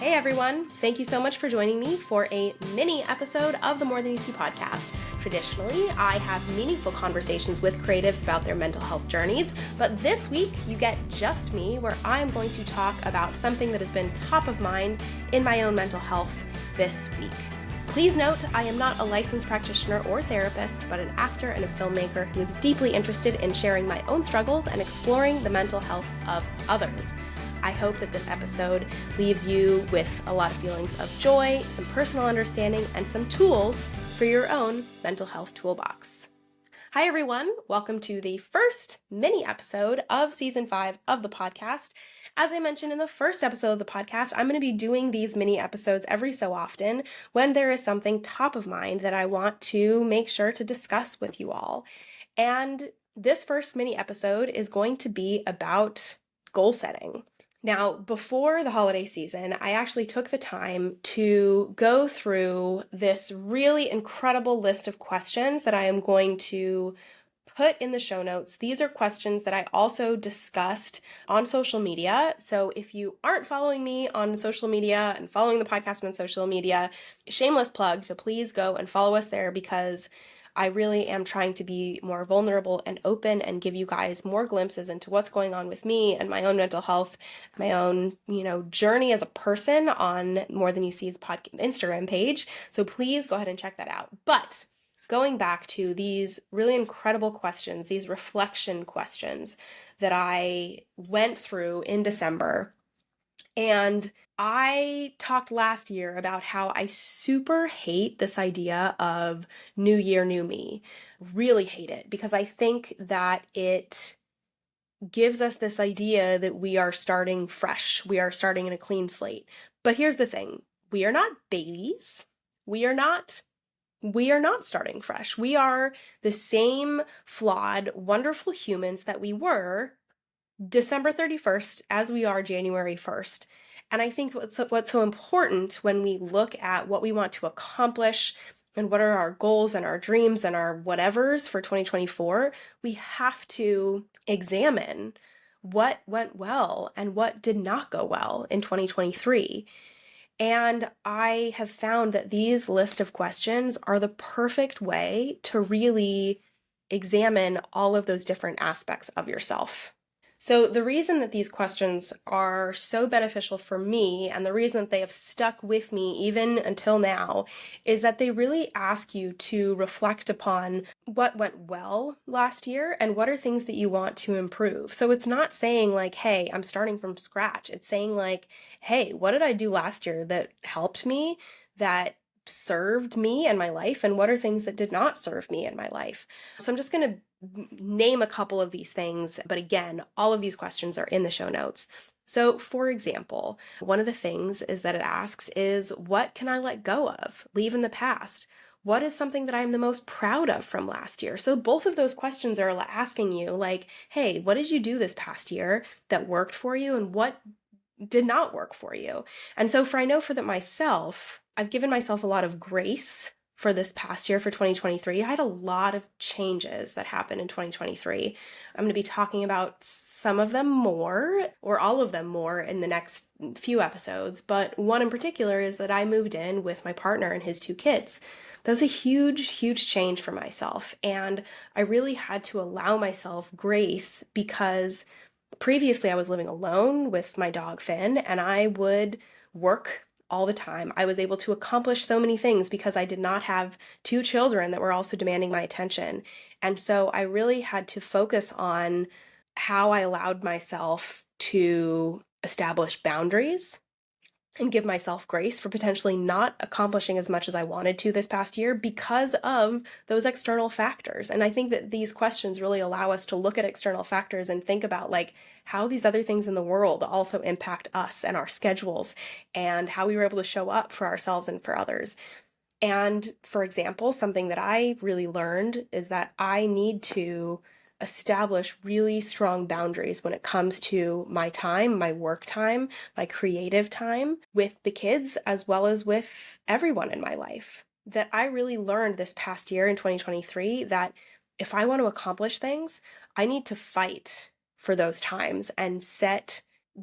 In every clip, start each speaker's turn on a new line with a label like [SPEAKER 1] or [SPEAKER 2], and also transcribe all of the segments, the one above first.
[SPEAKER 1] Hey everyone, thank you so much for joining me for a mini episode of the More Than You See podcast. Traditionally, I have meaningful conversations with creatives about their mental health journeys, but this week you get just me, where I'm going to talk about something that has been top of mind in my own mental health this week. Please note, I am not a licensed practitioner or therapist, but an actor and a filmmaker who is deeply interested in sharing my own struggles and exploring the mental health of others. I hope that this episode leaves you with a lot of feelings of joy, some personal understanding, and some tools for your own mental health toolbox. Hi everyone, welcome to the first mini episode of season 5 of the podcast. As I mentioned in the first episode of the podcast, I'm going to be doing these mini episodes every so often when there is something top of mind that I want to make sure to discuss with you all. And this first mini episode is going to be about goal setting. Now, before the holiday season, I actually took the time to go through this really incredible list of questions that I am going to put in the show notes. These are questions that I also discussed on social media. So if you aren't following me on social media and following the podcast on social media, shameless plug to please go and follow us there, because I really am trying to be more vulnerable and open and give you guys more glimpses into what's going on with me and my own mental health, my own, journey as a person on More Than You See's Instagram page. So please go ahead and check that out. But going back to these really incredible questions, these reflection questions that I went through in December. And I talked last year about how I super hate this idea of new year, new me. Really hate it, because I think that it gives us this idea that we are starting fresh. We are starting in a clean slate. But here's the thing. We are not babies. We are not starting fresh. We are the same flawed, wonderful humans that we were December 31st as we are January 1st. And I think what's so important when we look at what we want to accomplish and what are our goals and our dreams and our whatevers for 2024, we have to examine what went well and what did not go well in 2023. And I have found that these list of questions are the perfect way to really examine all of those different aspects of yourself. So the reason that these questions are so beneficial for me, and the reason that they have stuck with me even until now, is that they really ask you to reflect upon what went well last year and what are things that you want to improve. So it's not saying like, hey, I'm starting from scratch. It's saying like, hey, what did I do last year that helped me, that served me and my life, and what are things that did not serve me in my life? So I'm just going to name a couple of these things, but again, all of these questions are in the show notes. So for example, one of the things is that it asks is, what can I let go of, leave in the past? What is something that I'm the most proud of from last year? So both of those questions are asking you like, hey, what did you do this past year that worked for you, and what did not work for you? And so I know for that myself, I've given myself a lot of grace for this past year, for 2023. I had a lot of changes that happened in 2023. I'm going to be talking about some of them more, or all of them more, in the next few episodes. But one in particular is that I moved in with my partner and his 2 kids. That was a huge, huge change for myself. And I really had to allow myself grace, because previously I was living alone with my dog Finn, and I would work all the time. I was able to accomplish so many things because I did not have 2 children that were also demanding my attention. And so I really had to focus on how I allowed myself to establish boundaries and give myself grace for potentially not accomplishing as much as I wanted to this past year because of those external factors. And I think that these questions really allow us to look at external factors and think about like how these other things in the world also impact us and our schedules, and how we were able to show up for ourselves and for others. And for example, something that I really learned is that I need to establish really strong boundaries when it comes to my time, my work time, my creative time with the kids, as well as with everyone in my life. That I really learned this past year in 2023 that if I want to accomplish things, I need to fight for those times and set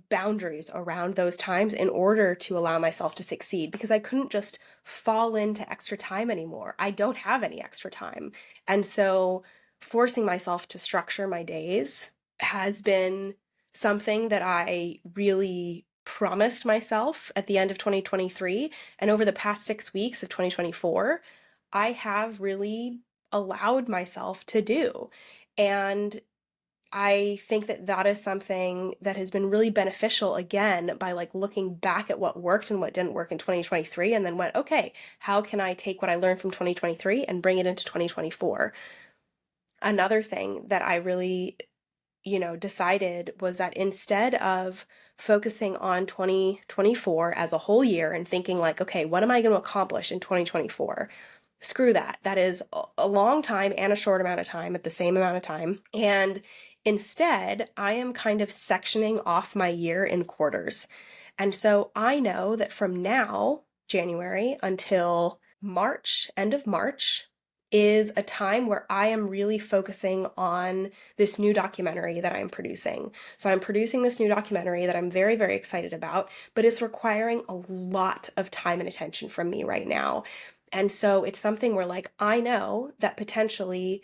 [SPEAKER 1] boundaries around those times in order to allow myself to succeed, because I couldn't just fall into extra time anymore. I don't have any extra time. And so forcing myself to structure my days has been something that I really promised myself at the end of 2023. And over the past 6 weeks of 2024, I have really allowed myself to do. And I think that that is something that has been really beneficial, again, by like looking back at what worked and what didn't work in 2023, and then went, okay, how can I take what I learned from 2023 and bring it into 2024? Another thing that I really, decided was that instead of focusing on 2024 as a whole year and thinking like, okay, what am I going to accomplish in 2024? Screw that. That is a long time and a short amount of time at the same amount of time. And instead, I am kind of sectioning off my year in quarters. And so I know that from now, January, until March, end of March, is a time where I am really focusing on this new documentary that I'm producing. So I'm producing this new documentary that I'm very, very excited about, but it's requiring a lot of time and attention from me right now. And so it's something where, like, I know that potentially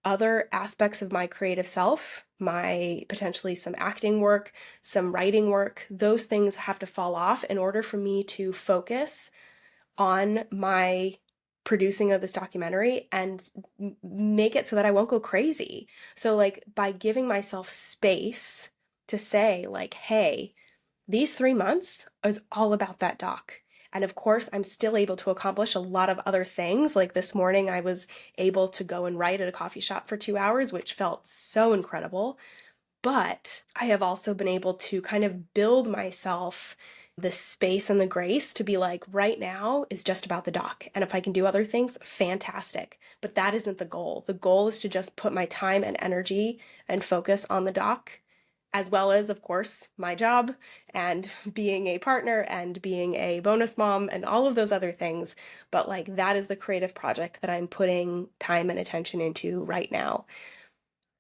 [SPEAKER 1] other aspects of my creative self, my potentially some acting work, some writing work, those things have to fall off in order for me to focus on my producing of this documentary and make it so that I won't go crazy. So like by giving myself space to say like, hey, these 3 months is all about that doc. And of course, I'm still able to accomplish a lot of other things. Like this morning, I was able to go and write at a coffee shop for 2 hours, which felt so incredible. But I have also been able to kind of build myself the space and the grace to be like, right now is just about the doc. And if I can do other things, fantastic. But that isn't the goal. The goal is to just put my time and energy and focus on the doc, as well as, of course, my job and being a partner and being a bonus mom and all of those other things. But like, that is the creative project that I'm putting time and attention into right now.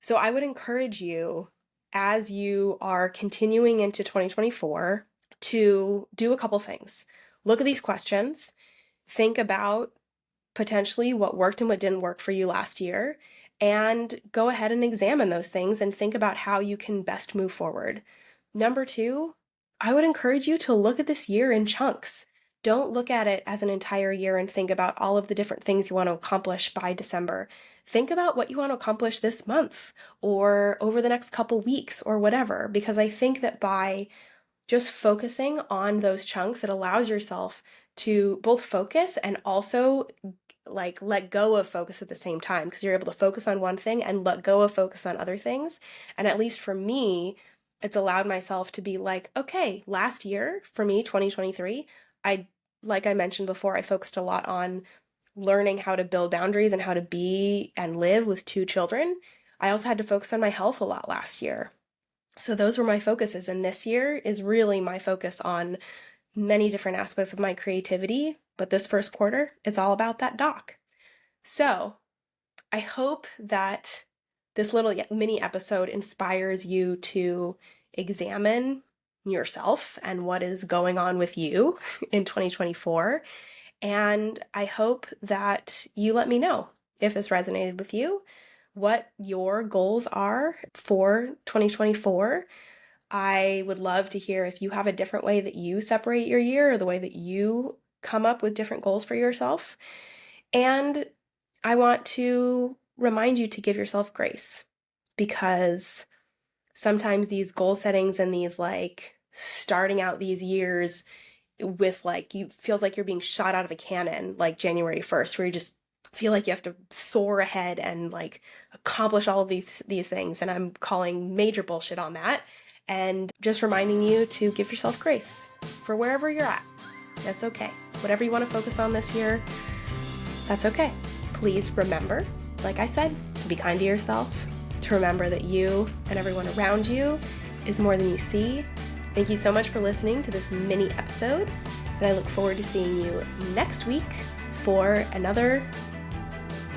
[SPEAKER 1] So I would encourage you, as you are continuing into 2024, to do a couple things. Look at these questions, think about potentially what worked and what didn't work for you last year, and go ahead and examine those things and think about how you can best move forward. Number two, I would encourage you to look at this year in chunks. Don't look at it as an entire year and think about all of the different things you want to accomplish by December. Think about what you want to accomplish this month or over the next couple weeks or whatever, because I think that by just focusing on those chunks, it allows yourself to both focus and also like let go of focus at the same time, because you're able to focus on one thing and let go of focus on other things. And at least for me, it's allowed myself to be like, okay, last year for me, 2023, like I mentioned before, I focused a lot on learning how to build boundaries and how to be and live with 2 children. I also had to focus on my health a lot last year. So those were my focuses. And this year is really my focus on many different aspects of my creativity. But this first quarter, it's all about that doc. So I hope that this little mini episode inspires you to examine yourself and what is going on with you in 2024. And I hope that you let me know if this resonated with you, what your goals are for 2024. I would love to hear if you have a different way that you separate your year or the way that you come up with different goals for yourself. And I want to remind you to give yourself grace, because sometimes these goal settings and these like starting out these years with like, you feels like you're being shot out of a cannon, like January 1st, where you just feel like you have to soar ahead and like accomplish all of these things. And I'm calling major bullshit on that. And just reminding you to give yourself grace for wherever you're at. That's okay. Whatever you want to focus on this year, that's okay. Please remember, like I said, to be kind to yourself, to remember that you and everyone around you is more than you see. Thank you so much for listening to this mini episode, and I look forward to seeing you next week for another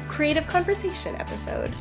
[SPEAKER 1] creative conversation episode.